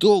2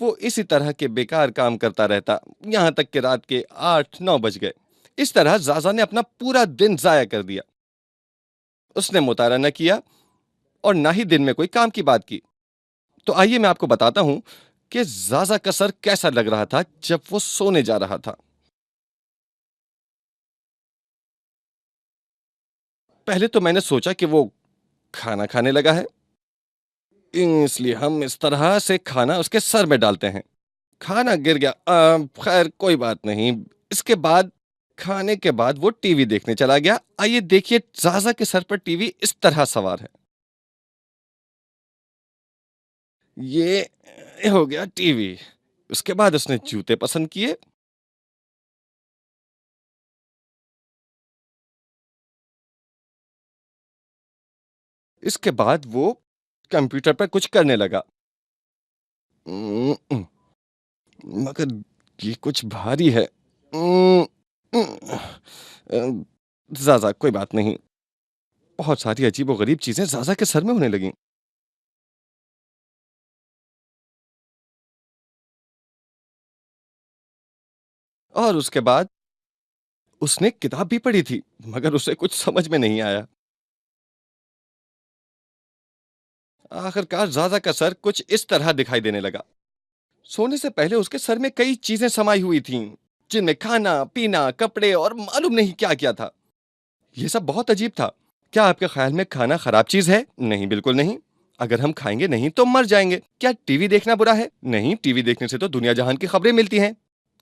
وہ اسی طرح کے بیکار کام کرتا رہتا یہاں تک کہ رات کے 8-9 بج گئے۔ اس طرح زازا نے اپنا پورا دن ضائع کر دیا۔ اس نے مطالعہ نہ کیا اور نہ ہی دن میں کوئی کام کی بات کی۔ تو آئیے میں آپ کو بتاتا ہوں کہ زازا کا سر کیسا لگ رہا تھا جب وہ سونے جا رہا تھا۔ پہلے تو میں نے سوچا کہ وہ کھانا کھانے لگا ہے، اس لیے ہم اس طرح سے کھانا اس کے سر میں ڈالتے ہیں۔ کھانا گر گیا، خیر کوئی بات نہیں۔ اس کے بعد کھانے کے بعد وہ ٹی وی دیکھنے چلا گیا۔ آئیے دیکھیے زازا کے سر پر ٹی وی اس طرح سوار ہے۔ یہ ہو گیا ٹی وی۔ اس کے بعد اس نے جوتے پسند کیے۔ اس کے بعد وہ کمپیوٹر پر کچھ کرنے لگا، مگر یہ کچھ بھاری ہے۔ زازا کوئی بات نہیں۔ بہت ساری عجیب و غریب چیزیں زازا کے سر میں ہونے لگیں۔ اور اس کے بعد اس نے کتاب بھی پڑھی تھی مگر اسے کچھ سمجھ میں نہیں آیا۔ آخرکار زازا کا سر کچھ اس طرح دکھائی دینے لگا۔ سونے سے پہلے اس کے سر میں کئی چیزیں سمائی ہوئی تھیں جن میں کھانا، پینا، کپڑے اور معلوم نہیں کیا کیا تھا۔ یہ سب بہت عجیب تھا۔ کیا آپ کے خیال میں کھانا خراب چیز ہے؟ نہیں، بالکل نہیں۔ اگر ہم کھائیں گے نہیں تو مر جائیں گے۔ کیا ٹی وی دیکھنا برا ہے؟ نہیں، ٹی وی دیکھنے سے تو دنیا جہان کی خبریں ملتی ہیں۔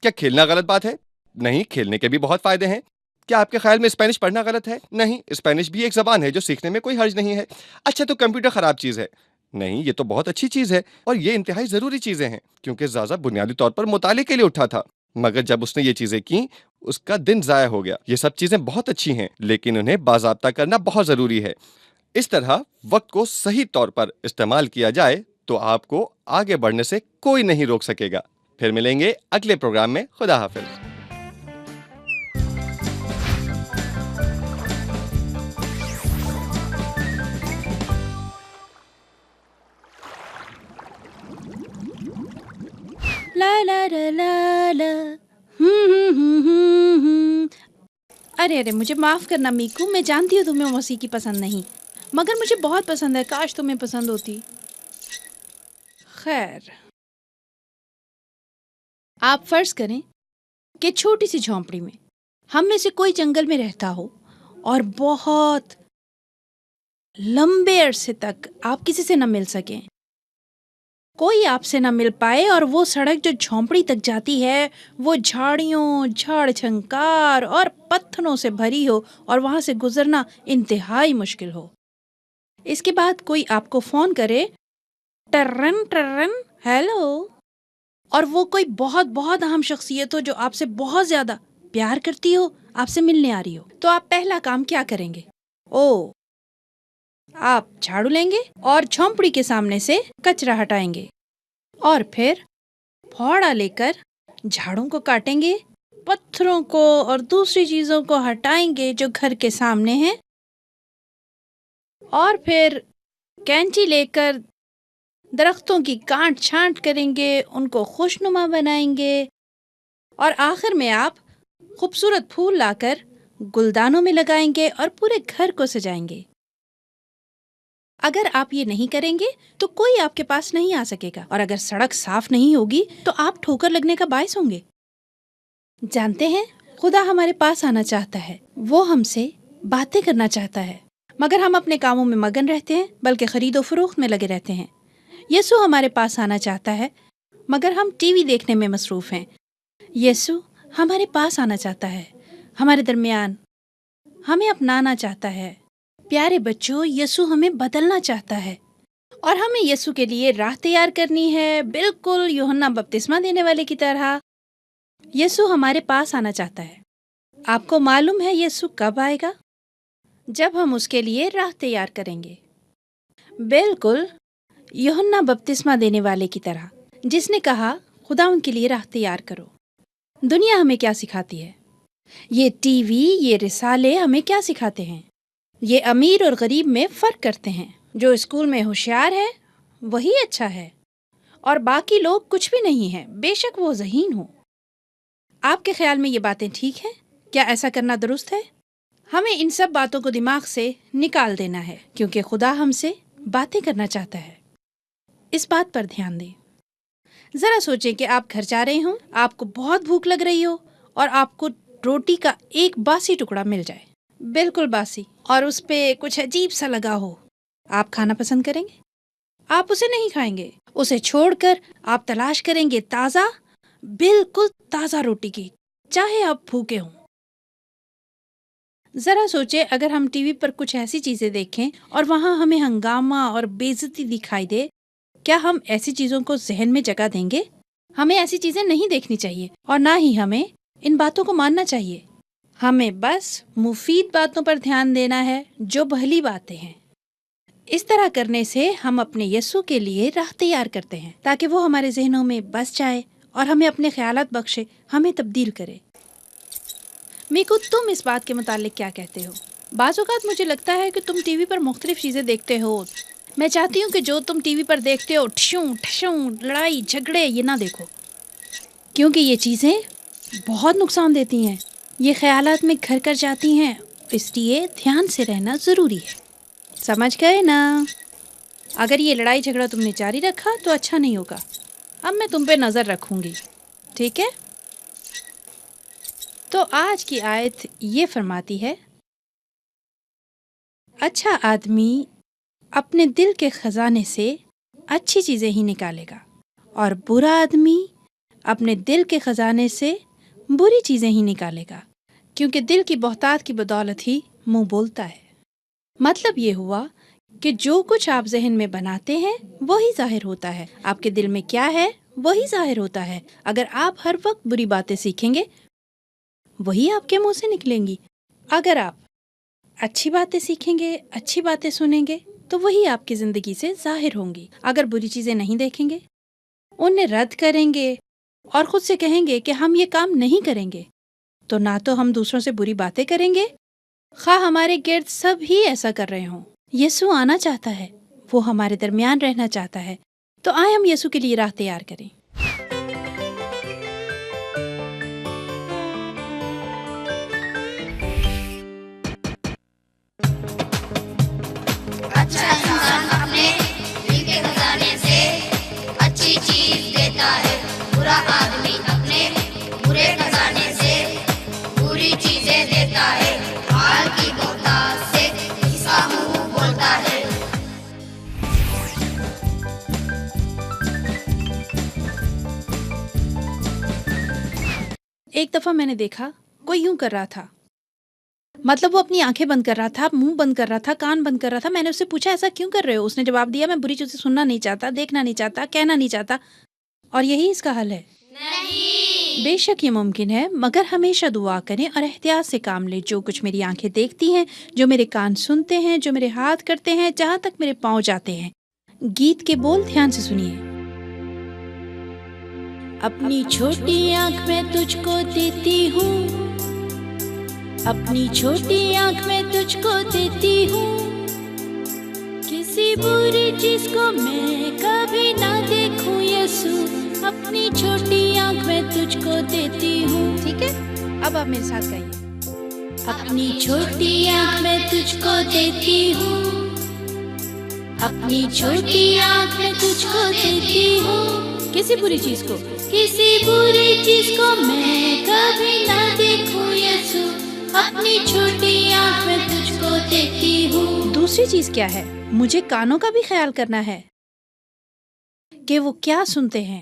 کیا کھیلنا غلط بات ہے؟ نہیں، کھیلنے کے بھی بہت فائدے ہیں۔ کیا آپ کے خیال میں اسپینش پڑھنا غلط ہے؟ نہیں، اسپینش بھی ایک زبان ہے جو سیکھنے میں کوئی حرج نہیں ہے۔ اچھا، تو کمپیوٹر خراب چیز ہے؟ نہیں، یہ تو بہت اچھی چیز ہے اور یہ انتہائی ضروری چیزیں ہیں کیونکہ زازا بنیادی طور پر مطالعے کے لیے اٹھا تھا، مگر جب اس نے یہ چیزیں کی اس کا دن ضائع ہو گیا۔ یہ سب چیزیں بہت اچھی ہیں لیکن انہیں باضابطہ کرنا بہت ضروری ہے۔ اس طرح وقت کو صحیح طور پر استعمال کیا جائے تو آپ کو آگے بڑھنے سے کوئی نہیں روک سکے گا۔ پھر ملیں گے اگلے پروگرام میں۔ خدا حافظ۔ لا لا لا لا لا۔ ارے مجھے معاف کرنا میکو، میں جانتی ہوں تمہیں موسیقی پسند نہیں، مگر مجھے بہت پسند ہے۔ کاش تمہیں پسند ہوتی۔ خیر، آپ فرض کریں کہ چھوٹی سی جھونپڑی میں ہم میں سے کوئی جنگل میں رہتا ہو اور بہت لمبے عرصے تک آپ کسی سے نہ مل سکیں، کوئی آپ سے نہ مل پائے، اور وہ سڑک جو جھونپڑی تک جاتی ہے وہ جھاڑیوں، جھاڑ چھنکار اور پتھروں سے بھری ہو اور وہاں سے گزرنا انتہائی مشکل ہو۔ اس کے بعد کوئی آپ کو فون کرے، ٹرن ٹرن، ہیلو، اور وہ کوئی بہت بہت اہم شخصیت ہو جو آپ سے بہت زیادہ پیار کرتی ہو، آپ سے ملنے آ رہی ہو، تو آپ پہلا کام کیا کریں گے؟ آپ جھاڑو لیں گے اور جھونپڑی کے سامنے سے کچرا ہٹائیں گے، اور پھر پھاوڑا لے کر جھاڑوں کو کاٹیں گے، پتھروں کو اور دوسری چیزوں کو ہٹائیں گے جو گھر کے سامنے ہیں، اور پھر کینچی لے کر درختوں کی کاٹ چھانٹ کریں گے، ان کو خوشنما بنائیں گے، اور آخر میں آپ خوبصورت پھول لا کر گلدانوں میں لگائیں گے اور پورے گھر کو سجائیں گے۔ اگر آپ یہ نہیں کریں گے تو کوئی آپ کے پاس نہیں آ سکے گا، اور اگر سڑک صاف نہیں ہوگی تو آپ ٹھوکر لگنے کا باعث ہوں گے۔ جانتے ہیں، خدا ہمارے پاس آنا چاہتا ہے، وہ ہم سے باتیں کرنا چاہتا ہے، مگر ہم اپنے کاموں میں مگن رہتے ہیں، بلکہ خرید و فروخت میں لگے رہتے ہیں۔ یسوع ہمارے پاس آنا چاہتا ہے مگر ہم ٹی وی دیکھنے میں مصروف ہیں۔ یسوع ہمارے پاس آنا چاہتا ہے، ہمارے درمیان ہمیں اپنانا چاہتا ہے۔ پیارے بچوں، یسوع ہمیں بدلنا چاہتا ہے اور ہمیں یسوع کے لیے راہ تیار کرنی ہے، بالکل یوحنا بپتسمہ دینے والے کی طرح۔ یسوع ہمارے پاس آنا چاہتا ہے۔ آپ کو معلوم ہے یسوع کب آئے گا؟ جب ہم اس کے لیے راہ تیار کریں گے، بالکل یوحنا بپتسمہ دینے والے کی طرح، جس نے کہا خدا ان کے لیے راہ تیار کرو۔ دنیا ہمیں کیا سکھاتی ہے؟ یہ ٹی وی، یہ رسالے ہمیں کیا سکھاتے ہیں؟ یہ امیر اور غریب میں فرق کرتے ہیں۔ جو اسکول میں ہوشیار ہے وہی اچھا ہے، اور باقی لوگ کچھ بھی نہیں ہیں، بے شک وہ ذہین ہوں۔ آپ کے خیال میں یہ باتیں ٹھیک ہیں؟ کیا ایسا کرنا درست ہے؟ ہمیں ان سب باتوں کو دماغ سے نکال دینا ہے، کیونکہ خدا ہم سے باتیں کرنا چاہتا ہے۔ اس بات پر دھیان دیں۔ ذرا سوچیں کہ آپ گھر جا رہے ہوں، آپ کو بہت بھوک لگ رہی ہو اور آپ کو روٹی کا ایک باسی ٹکڑا مل جائے، بالکل باسی، اور اس پہ کچھ عجیب سا لگا ہو۔ آپ کھانا پسند کریں گے؟ آپ اسے نہیں کھائیں گے، اسے چھوڑ کر آپ تلاش کریں گے تازہ، بالکل تازہ روٹی کی، چاہے آپ بھوکے ہوں۔ ذرا سوچیں اگر ہم ٹی وی پر کچھ ایسی چیزیں دیکھیں اور وہاں ہمیں ہنگامہ اور بے عزتی دکھائی دے، کیا ہم ایسی چیزوں کو ذہن میں جگہ دیں گے؟ ہمیں ایسی چیزیں نہیں دیکھنی چاہیے اور نہ ہی ہمیں ان باتوں کو ماننا چاہیے۔ ہمیں بس مفید باتوں پر دھیان دینا ہے جو بھلی باتیں ہیں۔ اس طرح کرنے سے ہم اپنے یسوع کے لیے راہ تیار کرتے ہیں تاکہ وہ ہمارے ذہنوں میں بس جائے اور ہمیں اپنے خیالات بخشے، ہمیں تبدیل کرے۔ میکو، تم اس بات کے متعلق کیا کہتے ہو؟ بعض اوقات مجھے لگتا ہے کہ تم ٹی وی پر مختلف چیزیں دیکھتے ہو۔ میں چاہتی ہوں کہ جو تم ٹی وی پر دیکھتے ہو، ٹھشوں ٹھشوں، لڑائی جھگڑے، یہ نہ دیکھو، کیونکہ یہ چیزیں بہت نقصان دیتی ہیں۔ یہ خیالات میں گھر کر جاتی ہیں، اس لیے دھیان سے رہنا ضروری ہے۔ سمجھ گئے نا؟ اگر یہ لڑائی جھگڑا تم نے جاری رکھا تو اچھا نہیں ہوگا۔ اب میں تم پہ نظر رکھوں گی، ٹھیک ہے؟ تو آج کی آیت یہ فرماتی ہے، اچھا آدمی اپنے دل کے خزانے سے اچھی چیزیں ہی نکالے گا اور برا آدمی اپنے دل کے خزانے سے بری چیزیں ہی نکالے گا، کیونکہ دل کی بہتات کی بدولت ہی منہ بولتا ہے۔ مطلب یہ ہوا کہ جو کچھ آپ ذہن میں بناتے ہیں وہی ظاہر ہوتا ہے۔ آپ کے دل میں کیا ہے وہی ظاہر ہوتا ہے۔ اگر آپ ہر وقت بری باتیں سیکھیں گے وہی آپ کے منہ سے نکلیں گی۔ اگر آپ اچھی باتیں سیکھیں گے، اچھی باتیں سنیں گے تو وہی آپ کی زندگی سے ظاہر ہوں گی۔ اگر بری چیزیں نہیں دیکھیں گے، انہیں رد کریں گے اور خود سے کہیں گے کہ ہم یہ کام نہیں کریں گے، تو نہ تو ہم دوسروں سے بری باتیں کریں گے، خواہ ہمارے گرد سب ہی ایسا کر رہے ہوں۔ یسوع آنا چاہتا ہے، وہ ہمارے درمیان رہنا چاہتا ہے، تو آئیں ہم یسوع کے لیے راہ تیار کریں۔ اچھا انسان اپنے دل کے خزانے سے اچھی چیز دیتا ہے، برا آدمی اپنے برے خزانے سے بری چیزیں دیتا ہے۔ مال کی بہتات سے اس کا منہ بولتا ہے۔ ایک دفعہ میں نے دیکھا کوئی یوں کر رہا تھا، مطلب وہ اپنی آنکھیں بند کر رہا تھا، منہ بند کر رہا تھا، کان بند کر رہا تھا۔ میں نے اس سے پوچھا ایسا کیوں کر رہے ہو؟ اس نے جواب دیا، میں بری چیزیں سننا نہیں چاہتا، دیکھنا نہیں چاہتا، کہنا نہیں چاہتا، اور یہی اس کا حل ہے۔ بے شک یہ ممکن ہے، مگر ہمیشہ دعا کریں اور احتیاط سے کام لیں۔ جو کچھ میری آنکھیں دیکھتی ہیں، جو میرے کان سنتے ہیں، جو میرے ہاتھ کرتے ہیں، جہاں تک میرے پاؤں جاتے ہیں۔ گیت کے بول دھیان سے سنیے۔ اپنی چھوٹی آنکھ میں تجھ کو دیتی ہوں، اپنی چھوٹی آنکھ میں تجھ کو دیتی ہوں، کسی بری چیز کو میں کبھی نہ دیکھوں یسوع، اپنی چھوٹی آنکھ میں تجھ کو دیتی ہوں۔ ٹھیک ہے، اب آپ میرے ساتھ گائیے۔ اپنی چھوٹی آنکھ میں تجھ کو دیتی ہوں، اپنی چھوٹی آنکھ میں تجھ کو دیتی ہوں، کسی بری چیز کو، کسی بری چیز کو میں کبھی نہ دیکھوں یسوع، اپنی چھوٹی آنکھ میں تجھ کو دیتی ہوں۔ دوسری چیز کیا ہے؟ مجھے کانوں کا بھی خیال کرنا ہے کہ وہ کیا سنتے ہیں۔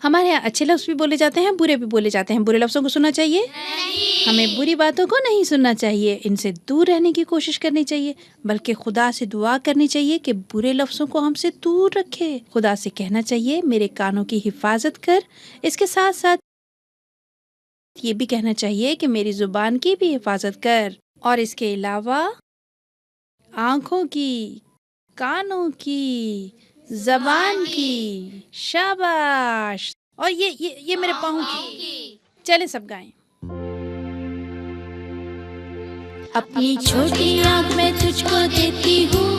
ہمارے یہاں اچھے لفظ بھی بولے جاتے ہیں، برے بھی بولے جاتے ہیں۔ برے لفظوں کو سننا چاہیے؟ ہمیں بری باتوں کو نہیں سننا چاہیے، ان سے دور رہنے کی کوشش کرنی چاہیے، بلکہ خدا سے دعا کرنی چاہیے کہ برے لفظوں کو ہم سے دور رکھے۔ خدا سے کہنا چاہیے میرے کانوں کی حفاظت کر، اس کے ساتھ ساتھ یہ بھی کہنا چاہیے کہ میری زبان کی بھی حفاظت کر، اور اس کے علاوہ آنکھوں کی، کانوں کی، زبان کی، شاباش، اور یہ میرے پاؤں کی۔ چلے سب گائیں۔ اپنی چھوٹی آنکھ میں تجھ کو دیتی ہوں،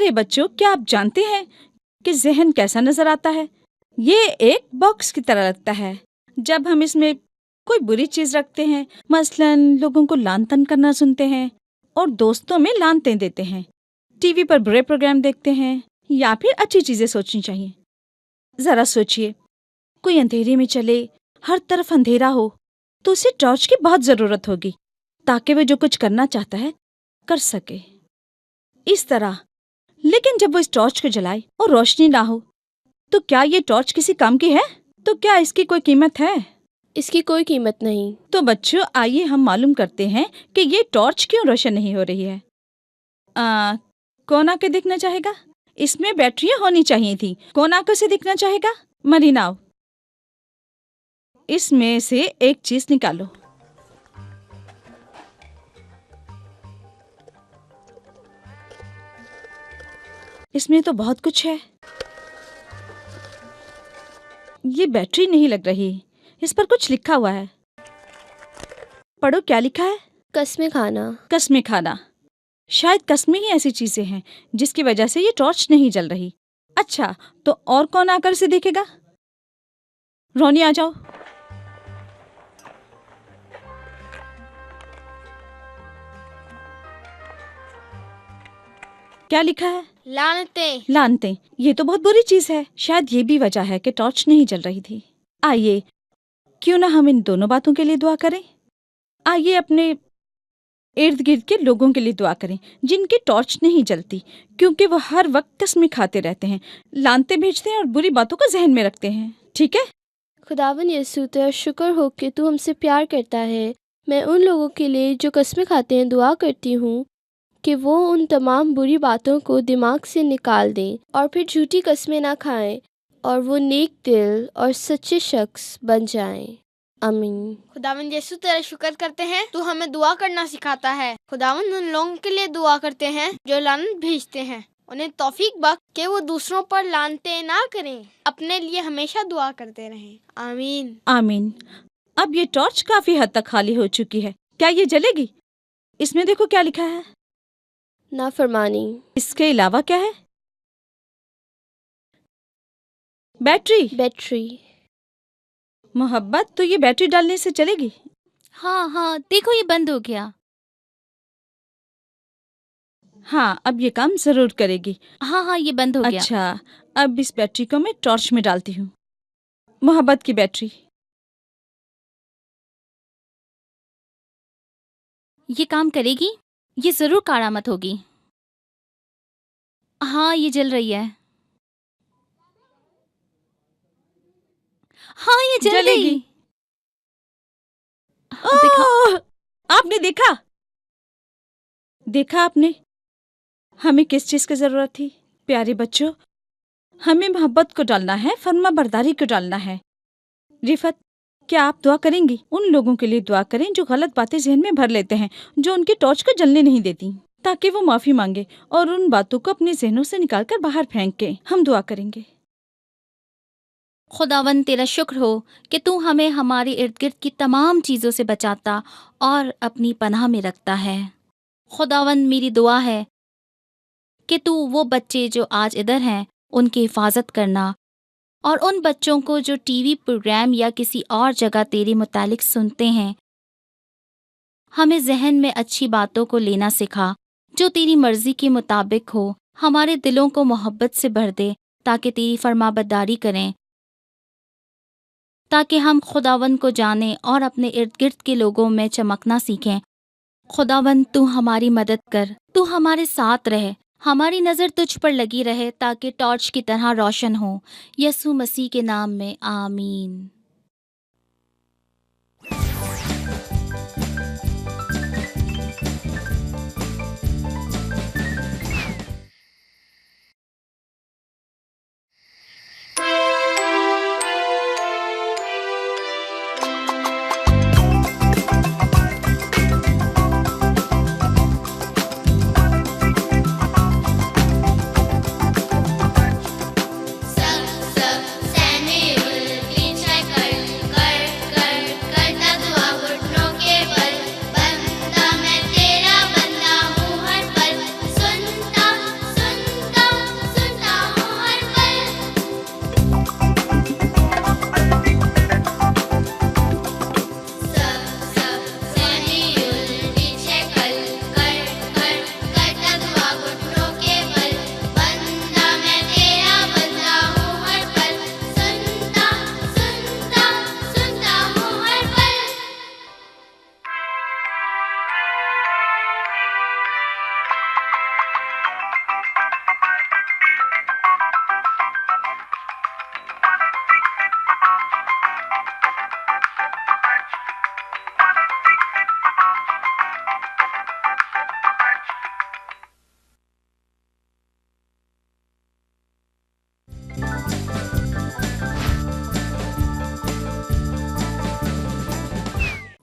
پیارے بچوں، کیا آپ جانتے ہیں کہ ذہن کیسا نظر آتا ہے؟ یہ ایک باکس کی طرح لگتا ہے۔ جب ہم اس میں کوئی بری چیز رکھتے ہیں، مثلاً لوگوں کو لان تان کرنا سنتے ہیں اور دوستوں میں لانتیں دیتے ہیں، ٹی وی پر برے پروگرام دیکھتے ہیں، یا پھر اچھی چیزیں سوچنی چاہیے۔ ذرا سوچئے، کوئی اندھیرے میں چلے، ہر طرف اندھیرا ہو تو اسے ٹارچ کی بہت ضرورت ہوگی تاکہ وہ جو کچھ کرنا چاہتا ہے کر سکے۔ اس طرح لیکن جب وہ اس ٹارچ کو جلائے اور روشنی نہ ہو تو کیا یہ ٹارچ کسی کام کی ہے؟ تو کیا اس کی کوئی قیمت ہے؟ اس کی کوئی قیمت نہیں۔ تو بچوں، آئیے ہم معلوم کرتے ہیں کہ یہ ٹارچ کیوں روشن نہیں ہو رہی ہے۔ کون آ کے دیکھنا چاہے گا؟ اس میں بیٹریاں ہونی چاہیے تھی۔ کون آ کر سے دیکھنا چاہے گا؟ مریناؤ، اس میں سے ایک چیز نکالو۔ اس میں تو بہت کچھ ہے۔ یہ بیٹری نہیں لگ رہی، اس پر کچھ لکھا ہوا ہے۔ پڑھو، کیا لکھا ہے؟ قسمیں کھانا۔ قسمیں کھانا۔ شاید قسمیں ہی ایسی چیزیں ہیں جس کی وجہ سے یہ ٹارچ نہیں جل رہی۔ اچھا، تو اور کون آ کر سے دیکھے گا؟ رونی آ جاؤ۔ کیا لکھا ہے؟ لعنتیں۔ لانتیں۔ یہ تو بہت بری چیز ہے۔ شاید یہ بھی وجہ ہے کہ ٹارچ نہیں جل رہی تھی۔ آئیے کیوں نہ ہم ان دونوں باتوں کے لیے دعا کریں۔ آئیے اپنے ارد گرد کے لوگوں کے لیے دعا کریں جن کی ٹارچ نہیں جلتی، کیونکہ وہ ہر وقت قسمیں کھاتے رہتے ہیں، لانتیں بھیجتے ہیں اور بری باتوں کو ذہن میں رکھتے ہیں۔ ٹھیک ہے؟ خداوند یسوع، تیرا شکر ہو کہ تو ہم سے پیار کرتا ہے۔ میں ان لوگوں کے لیے جو قسمیں کھاتے ہیں دعا کرتی ہوں کہ وہ ان تمام بری باتوں کو دماغ سے نکال دیں اور پھر جھوٹی قسمیں نہ کھائیں، اور وہ نیک دل اور سچے شخص بن جائیں۔ آمین۔ خداوند یسوع، تیرا شکر کرتے ہیں تو ہمیں دعا کرنا سکھاتا ہے۔ خداوند، ان لوگوں کے لیے دعا کرتے ہیں جو لعنت بھیجتے ہیں، انہیں توفیق بخش کہ وہ دوسروں پر لعنتیں نہ کریں، اپنے لیے ہمیشہ دعا کرتے رہیں۔ آمین۔ آمین۔ اب یہ ٹارچ کافی حد تک خالی ہو چکی ہے۔ کیا یہ جلے گی؟ اس میں دیکھو کیا لکھا ہے۔ نافرمانی۔ اس کے علاوہ کیا ہے؟ بیٹری۔ بیٹری۔ محبت، تو یہ بیٹری ڈالنے سے چلے گی؟ ہاں، دیکھو یہ بند ہو گیا۔ ہاں، اب یہ کام ضرور کرے گی۔ ہاں، یہ بند ہو گیا۔ اچھا، اب اس بیٹری کو میں ٹارچ میں ڈالتی ہوں۔ محبت کی بیٹری۔ یہ کام کرے گی؟ یہ ضرور کارآمد ہوگی۔ ہاں، یہ جل رہی ہے۔ ہاں، یہ جل جلے گئی۔ گی۔ دکھاؤ۔ آپ نے دیکھا آپ نے ہمیں کس چیز کی ضرورت تھی؟ پیارے بچوں، ہمیں محبت کو ڈالنا ہے، فرما برداری کو ڈالنا ہے۔ رفت، کیا آپ دعا کریں گی؟ ان لوگوں کے لیے دعا کریں جو غلط باتیں ذہن میں بھر لیتے ہیں، جو ان کی ٹارچ کو جلنے نہیں دیتی، تاکہ وہ معافی مانگے اور ان باتوں کو اپنے ذہنوں سے نکال کر باہر پھینکیں۔ ہم دعا کریں گے۔ خداوند، تیرا شکر ہو کہ تو ہمیں ہمارے ارد گرد کی تمام چیزوں سے بچاتا اور اپنی پناہ میں رکھتا ہے۔ خداوند، میری دعا ہے کہ تو وہ بچے جو آج ادھر ہیں ان کی حفاظت کرنا، اور ان بچوں کو جو ٹی وی پروگرام یا کسی اور جگہ تیرے متعلق سنتے ہیں، ہمیں ذہن میں اچھی باتوں کو لینا سکھا جو تیری مرضی کے مطابق ہو۔ ہمارے دلوں کو محبت سے بھر دے تاکہ تیری فرمانبرداری کریں، تاکہ ہم خداوند کو جانیں اور اپنے ارد گرد کے لوگوں میں چمکنا سیکھیں۔ خداوند، تو ہماری مدد کر، تو ہمارے ساتھ رہ، ہماری نظر تجھ پر لگی رہے تاکہ ٹارچ کی طرح روشن ہو۔ یسوع مسیح کے نام میں آمین۔ سب سامعین، پیچھے کرنا دعا